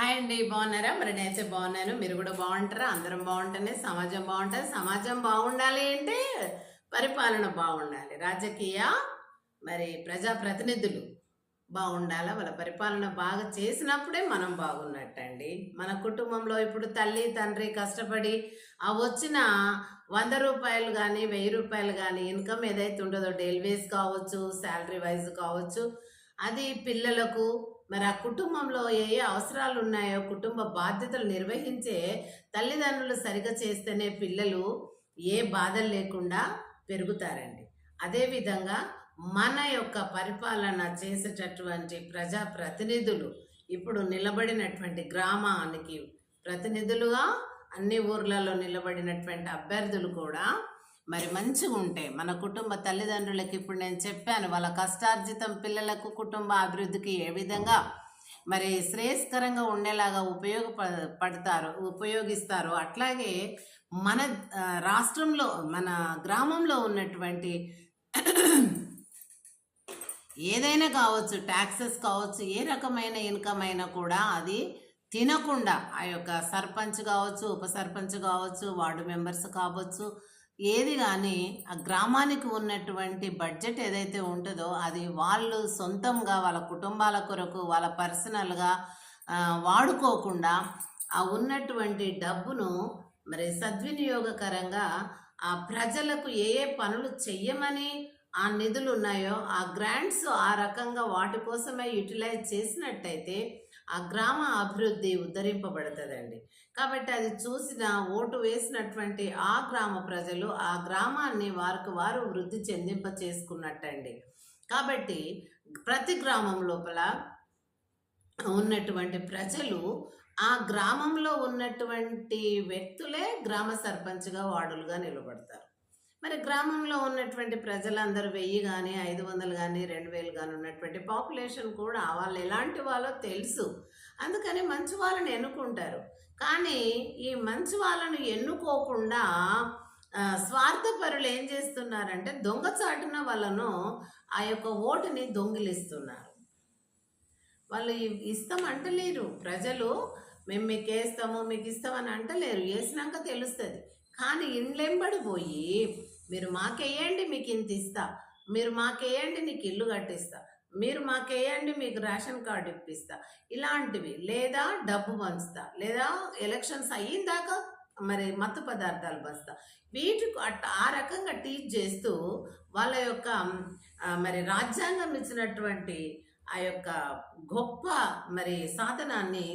Hi అండి, బాగున్నారా? మరి నేనైతే బాగున్నాను. మీరు కూడా బాగుంటారా? అందరం బాగుంటేనే సమాజం బాగుంటుంది. సమాజం బాగుండాలి అంటే పరిపాలన బాగుండాలి. రాజకీయ ప్రజాప్రతినిధులు బాగుండాలి. వాళ్ళ పరిపాలన బాగా చేసినప్పుడే మనం బాగున్నట్టండి. మన కుటుంబంలో ఇప్పుడు తల్లి తండ్రి కష్టపడి ఆ వచ్చిన 100 రూపాయలు కానీ 1000 రూపాయలు కానీ ఇన్కమ్ ఏదైతే ఉంటుందో డైలీ వేస్ కావచ్చు, శాలరీ వైజ్ కావచ్చు, అది పిల్లలకు మరి ఆ కుటుంబంలో ఏ ఏ అవసరాలు ఉన్నాయో కుటుంబ బాధ్యతలు నిర్వహించే తల్లిదండ్రులు సరిగా చేస్తేనే పిల్లలు ఏ బాధలు లేకుండా పెరుగుతారండి. అదేవిధంగా మన యొక్క పరిపాలన చేసేటటువంటి ప్రజాప్రతినిధులు ఇప్పుడు నిలబడినటువంటి గ్రామానికి ప్రతినిధులుగా అన్ని ఊర్లలో నిలబడినటువంటి అభ్యర్థులు కూడా మరి మంచిగా ఉంటే మన కుటుంబ తల్లిదండ్రులకి ఇప్పుడు నేను చెప్పాను, వాళ్ళ కష్టార్జితం పిల్లలకు కుటుంబ అభివృద్ధికి ఏ విధంగా మరి శ్రేయస్కరంగా ఉండేలాగా ఉపయోగిస్తారు. అట్లాగే మన రాష్ట్రంలో మన గ్రామంలో ఉన్నటువంటి ఏదైనా కావచ్చు, ట్యాక్సెస్ కావచ్చు, ఏ రకమైన ఇన్కమ్ అయినా కూడా అది తినకుండా ఆ యొక్క సర్పంచ్ కావచ్చు, ఉప సర్పంచ్ కావచ్చు, వార్డు మెంబర్స్ కావచ్చు, ఏది కానీ ఆ గ్రామానికి ఉన్నటువంటి బడ్జెట్ ఏదైతే ఉంటుందో అది వాళ్ళు సొంతంగా వాళ్ళ కుటుంబాల కొరకు వాళ్ళ పర్సనల్గా వాడుకోకుండా ఆ ఉన్నటువంటి డబ్బును మరి సద్వినియోగకరంగా ఆ ప్రజలకు ఏ ఏ పనులు చెయ్యమని ఆ నిధులు ఉన్నాయో ఆ గ్రాంట్స్ ఆ రకంగా వాటి కోసమే యూటిలైజ్ చేసినట్టయితే ఆ గ్రామ అభివృద్ధి ఉద్ధరింపబడుతుందండి. కాబట్టి అది చూసిన ఓటు వేసినటువంటి ఆ గ్రామ ప్రజలు ఆ గ్రామాన్ని వారికి వారు వృద్ధి చెందింప చేసుకున్నట్టండి. కాబట్టి ప్రతి గ్రామం లోపల ఉన్నటువంటి ప్రజలు ఆ గ్రామంలో ఉన్నటువంటి వ్యక్తులే గ్రామ సర్పంచ్గా వార్డులుగా నిలబడతారు. మరి గ్రామంలో ఉన్నటువంటి ప్రజలందరూ 1000 కానీ 500 కానీ 2000 కానీ ఉన్నటువంటి పాపులేషన్ కూడా వాళ్ళు ఎలాంటి వాళ్ళో తెలుసు. అందుకని మంచి వాళ్ళని ఎన్నుకుంటారు. కానీ ఈ మంచి వాళ్ళను ఎన్నుకోకుండా స్వార్థపరులు ఏం చేస్తున్నారంటే దొంగచాటున వాళ్ళను ఆ యొక్క ఓటుని దొంగిలిస్తున్నారు. వాళ్ళు ఇస్తాం అంటలేరు. ప్రజలు మేము మీకు వేస్తాము మీకు ఇస్తామని అంటలేరు. వేసినాక తెలుస్తుంది. కానీ ఇండ్లెంబడిపోయి మీరు మాకేయండి మీకు ఇంత ఇస్తా, మీరు మాకేయండి నీకు ఇల్లు కట్టిస్తా, మీరు మాకేయండి మీకు రేషన్ కార్డు ఇప్పిస్తా, ఇలాంటివి, లేదా డబ్బు పంచుతా, లేదా ఎలక్షన్స్ అయిన దాకా మరి మత్తు పదార్థాలు పంచుతా, వీటికి ఆ రకంగా టీచ్ చేస్తూ వాళ్ళ యొక్క మరి రాజ్యాంగం ఇచ్చినటువంటి ఆ యొక్క గొప్ప మరి సాధనాన్ని